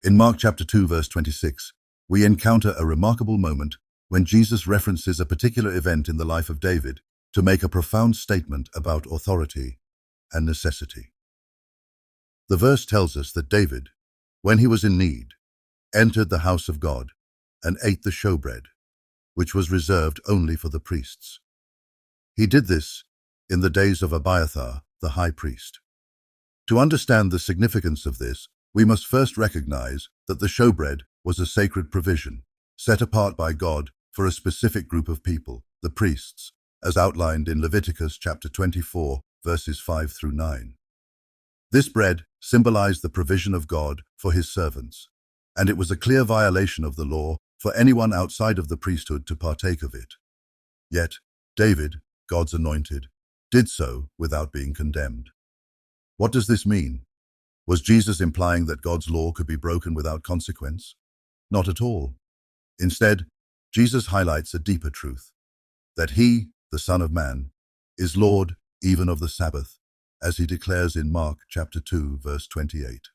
In Mark chapter 2, verse 26, we encounter a remarkable moment when Jesus references a particular event in the life of David to make a profound statement about authority and necessity. The verse tells us that David, when he was in need, entered the house of God and ate the showbread, which was reserved only for the priests. He did this in the days of Abiathar, the high priest. To understand the significance of this, we must first recognize that the showbread was a sacred provision, set apart by God for a specific group of people, the priests, as outlined in Leviticus chapter 24, verses 5 through 9. This bread symbolized the provision of God for his servants, and it was a clear violation of the law for anyone outside of the priesthood to partake of it. Yet, David, God's anointed, did so without being condemned. What does this mean? Was Jesus implying that God's law could be broken without consequence? Not at all. Instead, Jesus highlights a deeper truth, that he, the Son of Man, is Lord even of the Sabbath, as he declares in Mark chapter 2, verse 28.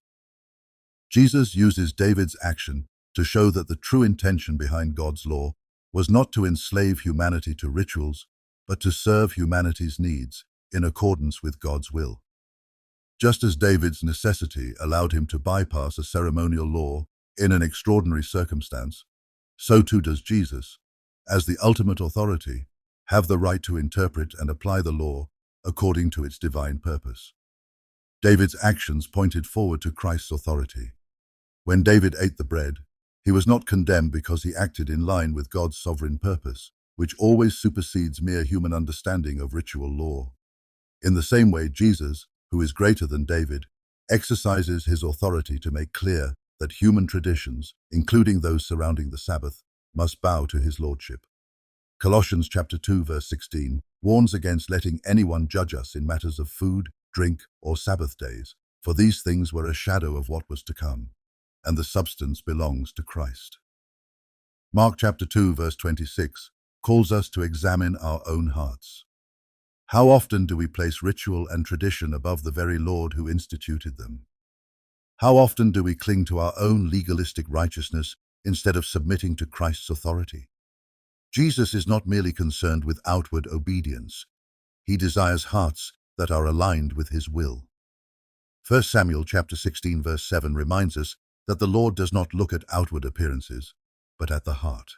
Jesus uses David's action to show that the true intention behind God's law was not to enslave humanity to rituals, but to serve humanity's needs in accordance with God's will. Just as David's necessity allowed him to bypass a ceremonial law in an extraordinary circumstance, so too does Jesus, as the ultimate authority, have the right to interpret and apply the law according to its divine purpose. David's actions pointed forward to Christ's authority. When David ate the bread, he was not condemned because he acted in line with God's sovereign purpose, which always supersedes mere human understanding of ritual law. In the same way, Jesus, who is greater than David, exercises his authority to make clear that human traditions, including those surrounding the Sabbath, must bow to his lordship. Colossians chapter 2, verse 16 warns against letting anyone judge us in matters of food, drink, or Sabbath days, for these things were a shadow of what was to come, and the substance belongs to Christ. Mark chapter 2, verse 26 calls us to examine our own hearts. How often do we place ritual and tradition above the very Lord who instituted them? How often do we cling to our own legalistic righteousness instead of submitting to Christ's authority? Jesus is not merely concerned with outward obedience. He desires hearts that are aligned with his will. 1 Samuel chapter 16, verse 7 reminds us that the Lord does not look at outward appearances, but at the heart.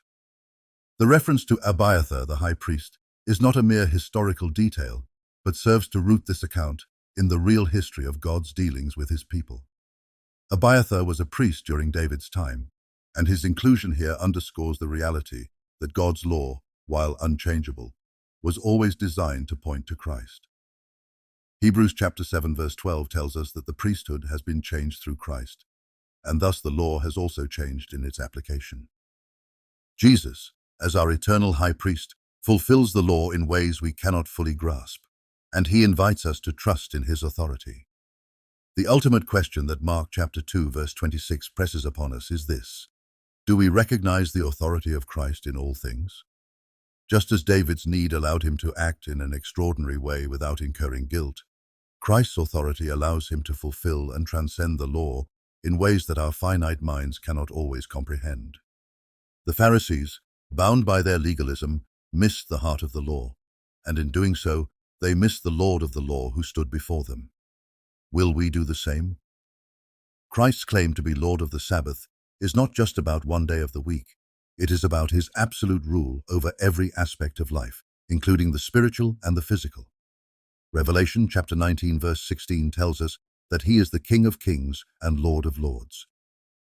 The reference to Abiathar, the high priest, is not a mere historical detail, but serves to root this account in the real history of God's dealings with his people. Abiathar was a priest during David's time, and his inclusion here underscores the reality that God's law, while unchangeable, was always designed to point to Christ. Hebrews chapter 7, verse 12 tells us that the priesthood has been changed through Christ, and thus the law has also changed in its application. Jesus, as our eternal high priest, fulfills the law in ways we cannot fully grasp, and he invites us to trust in his authority. The ultimate question that Mark chapter 2, verse 26 presses upon us is this: do we recognize the authority of Christ in all things? Just as David's need allowed him to act in an extraordinary way without incurring guilt, Christ's authority allows him to fulfill and transcend the law in ways that our finite minds cannot always comprehend. The Pharisees, bound by their legalism, missed the heart of the law, and in doing so, they missed the Lord of the law who stood before them. Will we do the same? Christ's claim to be Lord of the Sabbath is not just about one day of the week. It is about his absolute rule over every aspect of life, including the spiritual and the physical. Revelation chapter 19, verse 16 tells us that he is the King of kings and Lord of lords.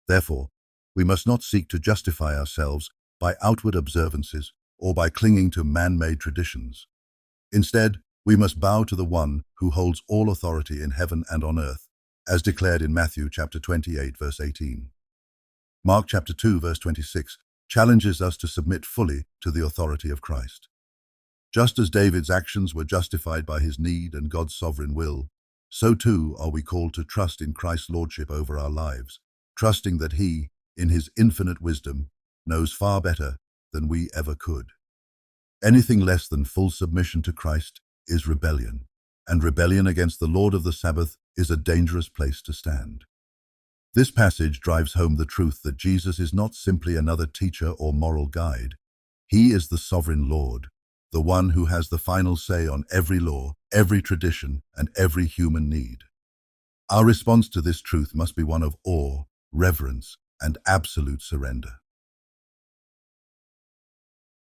Therefore, we must not seek to justify ourselves by outward observances or by clinging to man-made traditions. Instead, we must bow to the one who holds all authority in heaven and on earth, as declared in Matthew chapter 28, verse 18. Mark chapter 2, verse 26 challenges us to submit fully to the authority of Christ. Just as David's actions were justified by his need and God's sovereign will, so too are we called to trust in Christ's lordship over our lives, trusting that he, in his infinite wisdom, knows far better than we ever could. Anything less than full submission to Christ is rebellion, and rebellion against the Lord of the Sabbath is a dangerous place to stand. This passage drives home the truth that Jesus is not simply another teacher or moral guide. He is the sovereign Lord, the one who has the final say on every law, every tradition, and every human need. Our response to this truth must be one of awe, reverence, and absolute surrender.